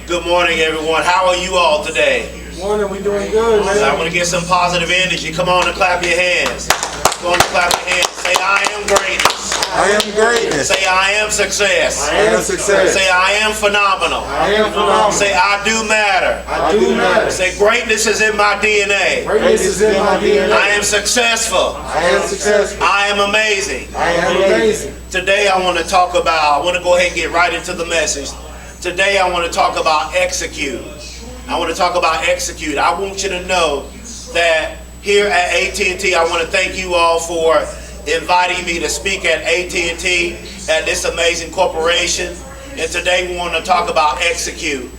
Good morning, everyone. How are you all today? Morning, we doing good, man. I want to get some positive energy. Come on and clap your hands. Come on and clap your hands. Say, I am greatness. I am greatness. Say, I am success. I am success. Say, I am phenomenal. I am phenomenal. Say, I do matter. I do matter. Say, greatness is in my DNA. Greatness is in my DNA. I am successful. I am successful. I am amazing. I am amazing. Today I want to talk about, I want to go ahead and get right into the message. Today I want to talk about execute. I want to talk about execute. I want you to know that here at AT&T, I want to thank you all for inviting me to speak at AT&T, at this amazing corporation. And today we want to talk about execute.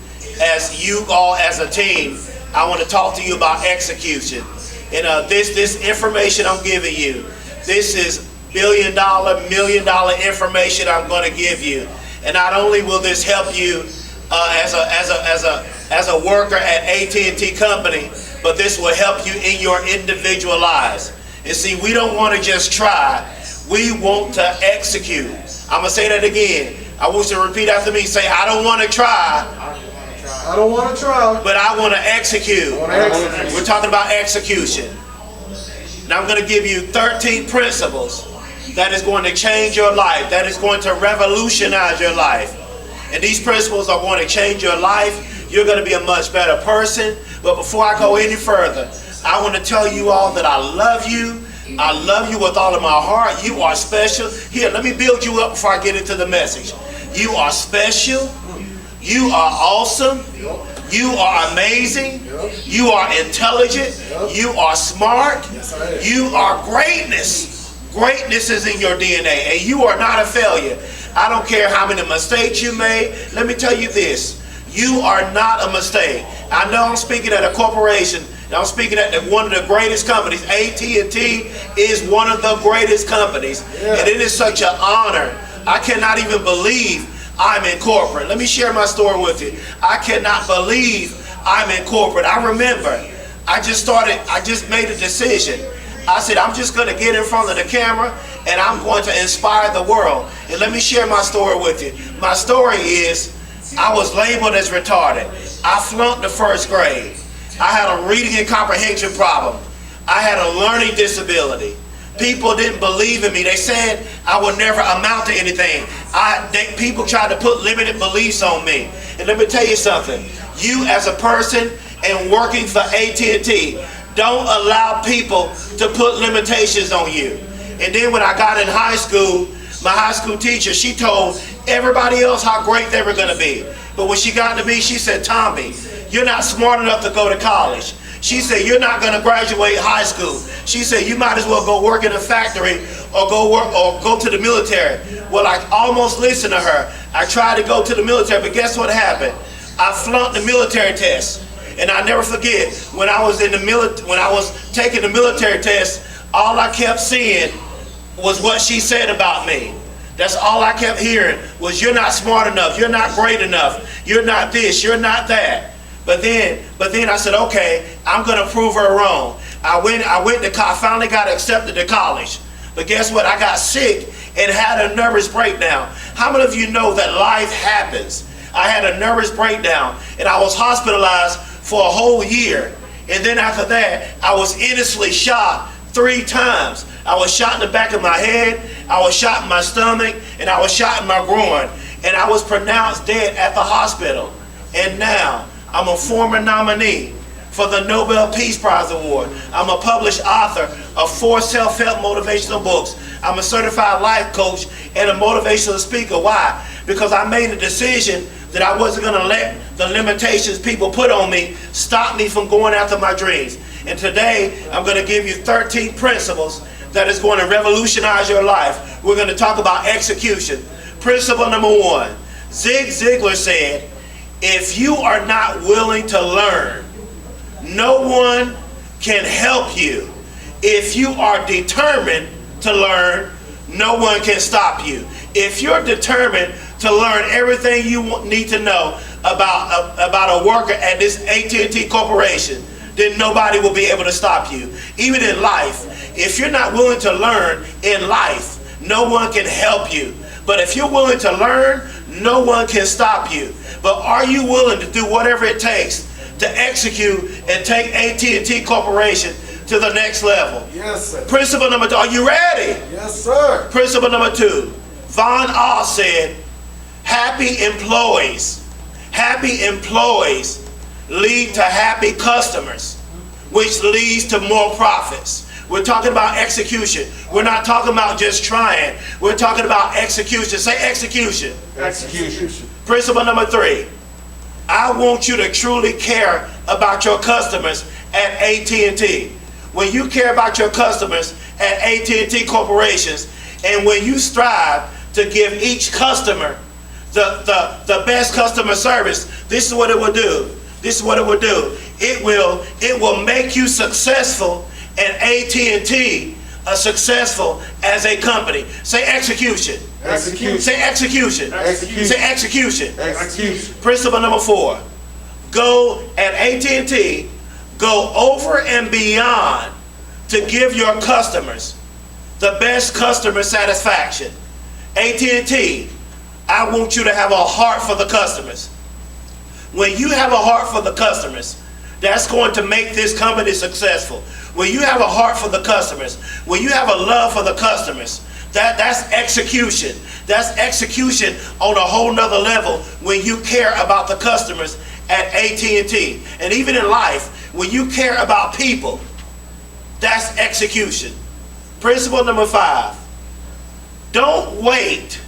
As you all as a team, I want to talk to you about execution. And this information I'm giving you, this is million dollar information I'm going to give you. And not only will this help you as a worker at AT&T company, but this will help you in your individual lives. And see, we don't want to just try, we want to execute. I'm going to say that again. I want you to repeat after me. Say, I don't want to try. I don't want to try, but I want to execute. We're talking about execution. Now I'm going to give you 13 principles that is going to change your life, that is going to revolutionize your life. And these principles are going to change your life. You're going to be a much better person. But before I go any further, I want to tell you all that I love you. I love you with all of my heart. You are special. Here, let me build you up before I get into the message. You are special. You are awesome. You are amazing. You are intelligent. You are smart. You are greatness. Greatness is in your DNA, and you are not a failure. I don't care how many mistakes you made. Let me tell you this. You are not a mistake. I know I'm speaking at a corporation, and I'm speaking at one of the greatest companies. AT&T is one of the greatest companies, and it is such an honor. I cannot even believe I'm in corporate. Let me share my story with you. I cannot believe I'm in corporate. I remember, I just made a decision. I said, I'm just going to get in front of the camera and I'm going to inspire the world. And let me share my story with you. My story is, I was labeled as retarded. I flunked the first grade. I had a reading and comprehension problem. I had a learning disability. People didn't believe in me. They said I would never amount to anything. People tried to put limited beliefs on me. And let me tell you something. You as a person and working for AT&T, don't allow people to put limitations on you. And then when I got in high school, my high school teacher, she told everybody else how great they were going to be. But when she got to me, she said, Tommy, you're not smart enough to go to college. She said, you're not going to graduate high school. She said, you might as well go work in a factory or go to the military. Well, I almost listened to her. I tried to go to the military, but guess what happened? I flunked the military test. And I never forget, when I was taking the military test, all I kept seeing was what she said about me. That's all I kept hearing was, you're not smart enough, you're not great enough, you're not this, you're not that. But then I said, okay, I'm gonna prove her wrong. I finally got accepted to college. But guess what? I got sick and had a nervous breakdown. How many of you know that life happens? I had a nervous breakdown and I was hospitalized for a whole year. And then after that, I was innocently shot 3 times. I was shot in the back of my head, I was shot in my stomach, and I was shot in my groin. And I was pronounced dead at the hospital. And now, I'm a former nominee for the Nobel Peace Prize Award. I'm a published author of 4 self-help motivational books. I'm a certified life coach and a motivational speaker. Why? Because I made a decision that I wasn't going to let the limitations people put on me stop me from going after my dreams. And today, I'm going to give you 13 principles that is going to revolutionize your life. We're going to talk about execution. Principle number 1. Zig Ziglar said, if you are not willing to learn, no one can help you. If you are determined to learn, no one can stop you. If you're determined to learn everything you need to know about a worker at this AT&T corporation, then nobody will be able to stop you. Even in life, if you're not willing to learn in life, no one can help you. But if you're willing to learn, no one can stop you. but are you willing to do whatever it takes to execute and take AT&T Corporation to the next level? Yes, sir. Principle number 2, are you ready? Yes, sir. Principle number 2, Von Oz said, happy employees lead to happy customers, which leads to more profits. We're talking about execution. We're not talking about just trying. We're talking about execution. Say execution. Execution. Principle number 3, I want you to truly care about your customers at AT&T. When you care about your customers at AT&T corporations, and when you strive to give each customer the best customer service, this is what it will do. This is what it will do. It will make you successful, and AT&T successful as a company. Say execution. Execution. Say execution. Execution. Say execution. Execution. Principle number 4, go at AT&T, go over and beyond to give your customers the best customer satisfaction. AT&T, I want you to have a heart for the customers. When you have a heart for the customers, that's going to make this company successful. When you have a heart for the customers, when you have a love for the customers, that's execution. That's execution on a whole nother level when you care about the customers at AT&T. And even in life, when you care about people, that's execution. Principle number 5, don't wait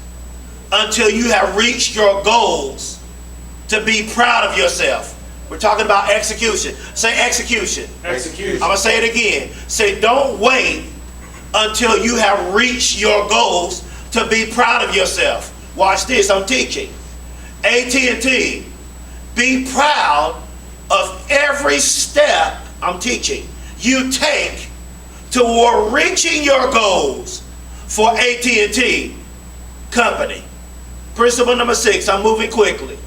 until you have reached your goals to be proud of yourself. We're talking about execution. Say execution. Execution. I'm going to say it again. Say, don't wait until you have reached your goals to be proud of yourself. Watch this, I'm teaching. AT&T, be proud of every step, I'm teaching, you take toward reaching your goals for AT&T company. Principle number 6, I'm moving quickly.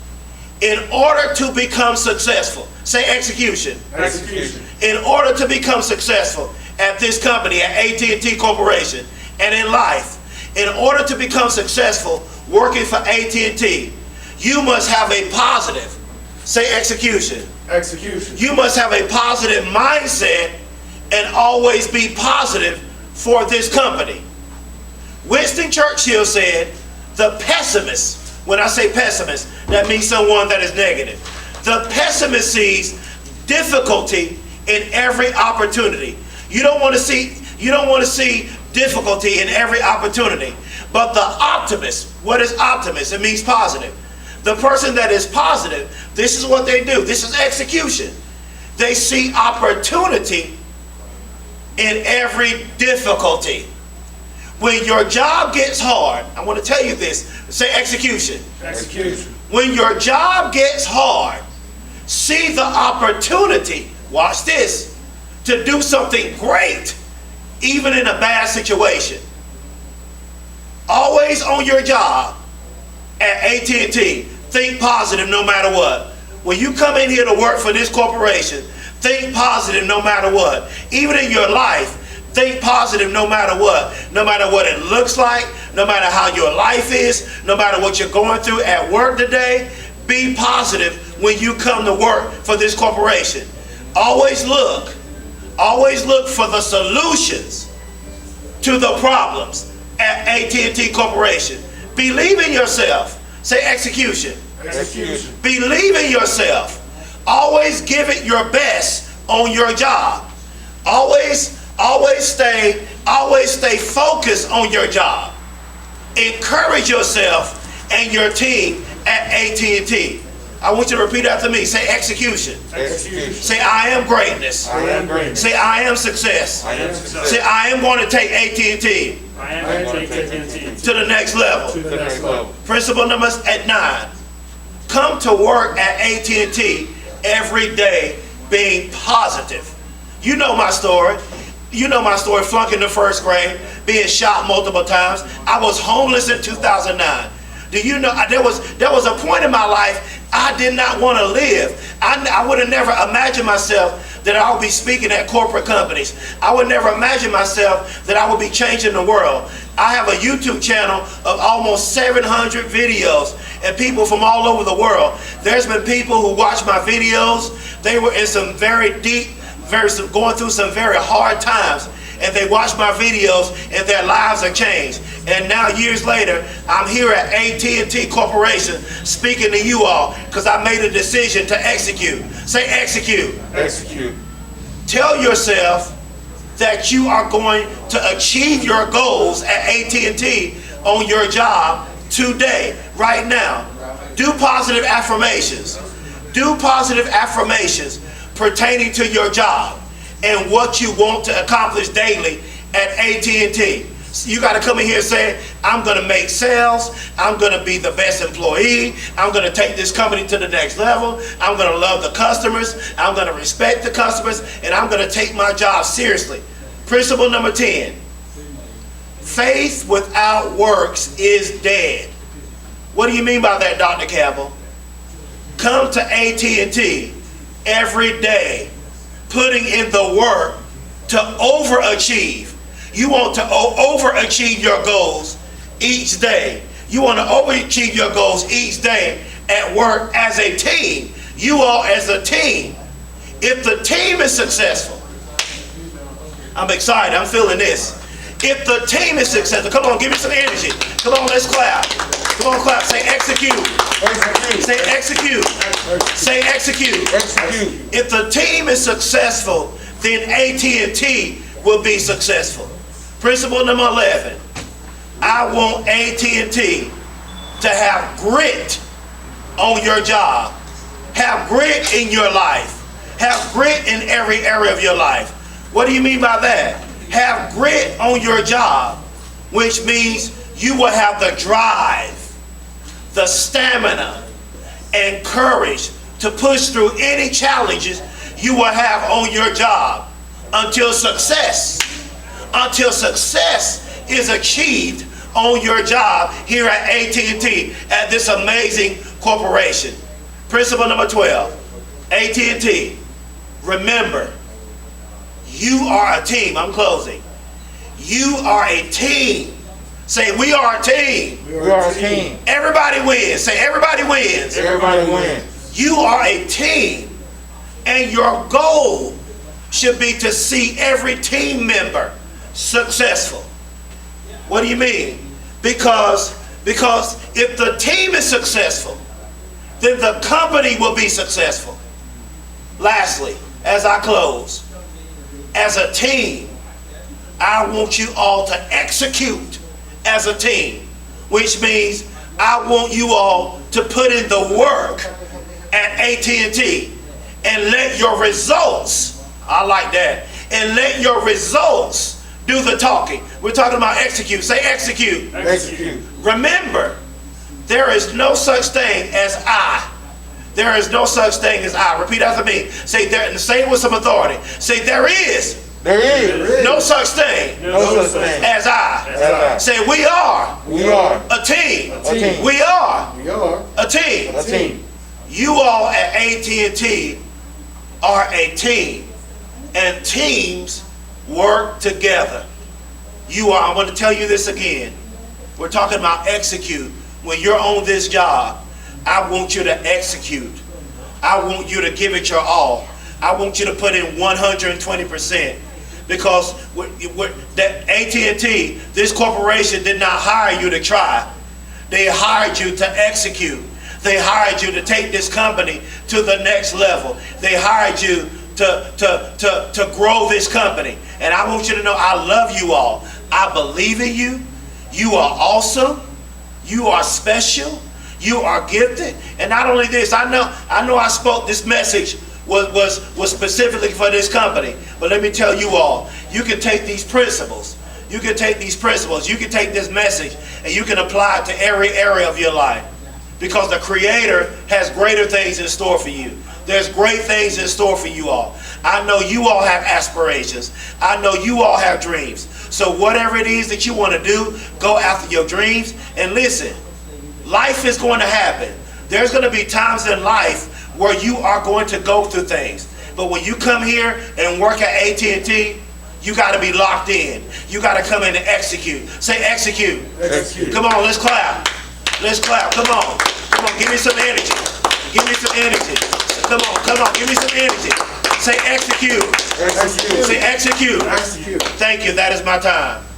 In order to become successful, say execution. Execution. In order to become successful at this company, at AT&T Corporation, and in life, in order to become successful working for AT&T, you must have a positive, say execution. Execution. You must have a positive mindset and always be positive for this company. Winston Churchill said, the pessimist, when I say pessimist, that means someone that is negative. The pessimist sees difficulty in every opportunity. You don't want to see difficulty in every opportunity. But the optimist, what is optimist? It means positive. The person that is positive, this is what they do. This is execution. They see opportunity in every difficulty. When your job gets hard, I want to tell you this, say execution. Execution. When your job gets hard, see the opportunity, watch this, to do something great, even in a bad situation. Always on your job at AT&T, think positive no matter what. When you come in here to work for this corporation, think positive no matter what. Even in your life, think positive no matter what. No matter what it looks like, no matter how your life is, no matter what you're going through at work today, be positive when you come to work for this corporation. Always look for the solutions to the problems at AT&T Corporation. Believe in yourself. Say execution. Execution. Believe in yourself. Always give it your best on your job. Always stay focused on your job. Encourage yourself and your team at AT&T. I want you to repeat after me. Say execution. Execution. Say I am greatness. I am greatness. Say I am success. I am success. Say I am going to take AT&T I am going to take AT&T to the next level. to the next level. Principle number 9. Come to work at AT&T every day being positive. You know my story. You know my story, flunking the first grade, being shot multiple times. I was homeless in 2009. Do you know, there was a point in my life I did not want to live. I would have never imagined myself that I would be speaking at corporate companies. I would never imagine myself that I would be changing the world. I have a YouTube channel of almost 700 videos, and people from all over the world. There's been people who watch my videos. They were in some very deep, going through some very hard times, and they watch my videos and their lives are changed. And now years later, I'm here at AT&T Corporation speaking to you all because I made a decision to execute. Say execute. Execute. Tell yourself that you are going to achieve your goals at AT&T on your job today, right now. Do positive affirmations. Do positive affirmations pertaining to your job and what you want to accomplish daily at AT&T. You got to come in here and say, I'm going to make sales. I'm going to be the best employee. I'm going to take this company to the next level. I'm going to love the customers. I'm going to respect the customers. And I'm going to take my job seriously. Principle number 10. Faith without works is dead. What do you mean by that, Dr. Campbell? Come to AT&T every day, putting in the work to overachieve. You want to overachieve your goals each day. You want to overachieve your goals each day at work as a team. You all as a team. If the team is successful, I'm excited, I'm feeling this. If the team is successful, come on, give me some energy. Come on, let's clap. Come on, clap. Say execute. Execute. Say execute. Say execute. Execute. If the team is successful, then AT&T will be successful. Principle number 11. I want AT&T to have grit on your job. Have grit in your life. Have grit in every area of your life. What do you mean by that? Have grit on your job, which means you will have the drive, the stamina, and courage to push through any challenges you will have on your job until success is achieved on your job here at AT&T, at this amazing corporation. Principle number 12, AT&T, remember, you are a team. I'm closing. You are a team. Say, we are a team. We are a team. Everybody wins. Say, everybody wins. Everybody wins. You are a team, and your goal should be to see every team member successful. What do you mean? Because if the team is successful, then the company will be successful. Lastly, as I close, as a team, I want you all to execute as a team, which means I want you all to put in the work at AT&T and let your results, I like that, and let your results do the talking. We're talking about execute. Say execute. Execute. Remember, there is no such thing as I. There is no such thing as I. Repeat after me. Say there, and say it with some authority. Say there is. There is. No such thing. No such thing. As I. As I. Say we are. We are. A team. A team. We are. We are a team. A team. You all at AT&T are a team. And teams work together. You are, I want to tell you this again. We're talking about execute. When you're on this job, I want you to execute. I want you to give it your all. I want you to put in 120%. Because that AT&T, this corporation did not hire you to try. They hired you to execute. They hired you to take this company to the next level. They hired you to grow this company. And I want you to know I love you all. I believe in you. You are awesome. You are special. You are gifted. And not only this, I know I spoke this message was specifically for this company. But let me tell you all, you can take these principles. You can take these principles. You can take this message and you can apply it to every area of your life. Because the Creator has greater things in store for you. There's great things in store for you all. I know you all have aspirations. I know you all have dreams. So whatever it is that you want to do, go after your dreams. And listen, life is going to happen. There's going to be times in life where you are going to go through things. But when you come here and work at AT&T, you got to be locked in. You got to come in and execute. Say execute. Execute. Come on, let's clap. Let's clap. Come on. Come on, give me some energy. Give me some energy. Come on, give me some energy. Say execute. Execute. Say execute. Execute. Thank you, that is my time.